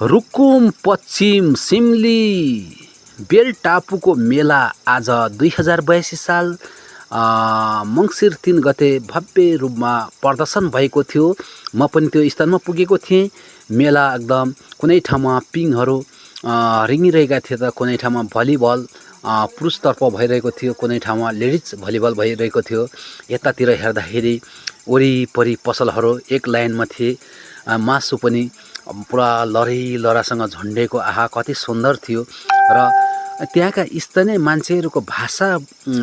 रुकुम पश्चिम सिमली बेल टापुको मेला आज 2082 साल मङ्सिर 3 गते भव्य रूपमा प्रदर्शन भएको थियो। म पनि त्यो स्थानमा पुगेको थिएँ। मेला एकदम कुनै ठाउँमा पिङहरू रिङिरहेका थिए त कुनै ठाउँमा भलिबल पुरुषतर्फ भइरहेको थियो, कुनै ठाउँमा लेडिज भलिबल भइरहेको थियो। यतातिर हेर्दाखेरि वरिपरि पसलहरू एक लाइनमा थिए। मासु पनि पुरा लहरासँग झन्डेको आहा कति सुन्दर थियो। र त्यहाँका स्थानीय मान्छेहरूको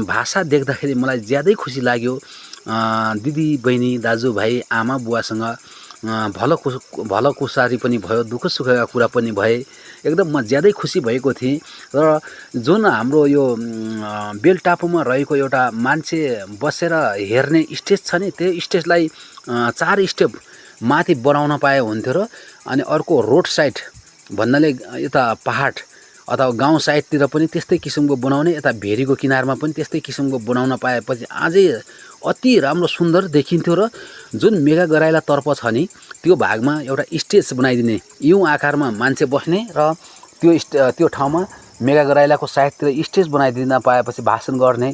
भाषा देख्दाखेरि मलाई ज्यादै खुसी लाग्यो। दिदी बहिनी दाजुभाइ आमा बुवासँग भलो कुसारी पनि भयो, दुःख सुखका कुरा पनि भए। एकदम म ज्यादै खुसी भएको थिएँ। र जुन हाम्रो यो बेल टापुमा रहेको एउटा मान्छे बसेर हेर्ने स्टेज छ नि, त्यो स्टेजलाई 4 स्टेप माथि बनाउन पाए हुन्थ्यो। र अनि अर्को रोड साइड भन्नाले यता पहाड अथवा गाउँ साइडतिर पनि त्यस्तै किसिमको बनाउने, यता भेरीको किनारमा पनि त्यस्तै किसिमको बनाउन पाएपछि अझै अति राम्रो सुन्दर देखिन्थ्यो। र जुन मेगा गराइला तर्फ छ नि त्यो भागमा एउटा स्टेज बनाइदिने, यू आकारमा मान्छे बस्ने र त्यो ठाउँमा मेगा गराइलाको साइडतिर स्टेज बनाइदिन पाएपछि भाषण गर्ने,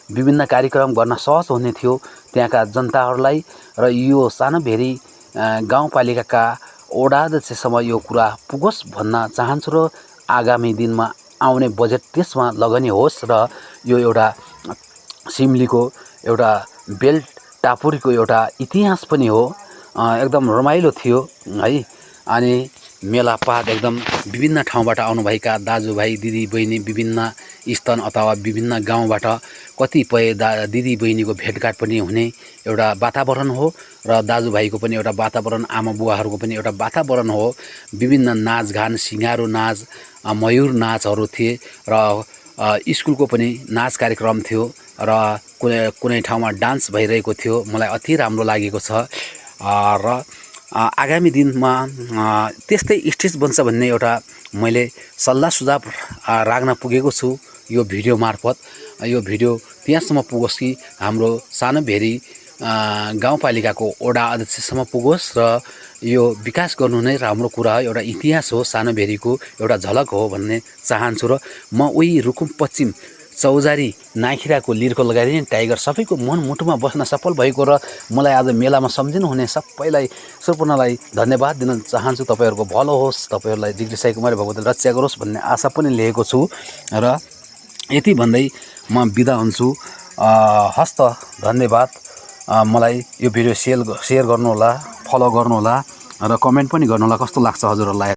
विभिन्न कार्यक्रम गर्न सहज हुने थियो त्यहाँका जनताहरूलाई। र यो सानो भेरी गाउँपालिकाका वडा अध्यक्षसम्म यो कुरा पुगोस् भन्न चाहन्छु। र आगामी दिनमा आउने बजेट त्यसमा लगानी होस्। र यो एउटा सिमलीको एउटा बेल टापुरीको एउटा इतिहास पनि हो। एकदम रमाइलो थियो है। अनि मेलापात एकदम विभिन्न ठाउँबाट आउनुभएका दाजुभाइ दिदीबहिनी विभिन्न स्थान अथवा विभिन्न गाउँबाट कतिपय दिदी बहिनीको भेटघाट पनि हुने एउटा वातावरण हो। र दाजुभाइको पनि एउटा वातावरण, आमा बुवाहरूको पनि एउटा वातावरण हो। विभिन्न नाचगान, सिँगारो नाच, मयूर नाचहरू थिए। र स्कुलको पनि नाच कार्यक्रम थियो र कुनै ठाउँमा डान्स भइरहेको थियो। मलाई अति राम्रो लागेको छ। र आगामी दिनमा त्यस्तै स्टेज बन्छ भन्ने एउटा मैले सल्लाह सुझाव राख्न पुगेको छु यो भिडियो मार्फत। यो भिडियो त्यहाँसम्म पुगोस् कि हाम्रो सानो भेरी गाउँपालिकाको वडा अध्यक्षसम्म पुगोस्। र यो विकास गर्नु नै राम्रो कुरा हो, एउटा इतिहास हो, सानो भेरीको एउटा झलक हो भन्ने चाहन्छु। र म उही रुकुम पश्चिम चौजारी नाइखिराको लिर्को लगाइदिने टाइगर सबैको मन मुटुमा बस्न सफल भएको र मलाई आज मेलामा सम्झिनु हुने सबैलाई सम्पूर्णलाई धन्यवाद दिन चाहन्छु। तपाईँहरूको भलो होस्, तपाईँहरूलाई डिग्री साई कुमारी भगवती रक्षा गरोस् भन्ने आशा पनि लिएको छु। र यति भन्दै म बिदा हुन्छु। हस्त धन्यवाद। मलाई यो भिडियो सेयर गर्नुहोला, फलो गर्नुहोला र कमेन्ट पनि गर्नुहोला कस्तो लाग्छ हजुरहरूलाई।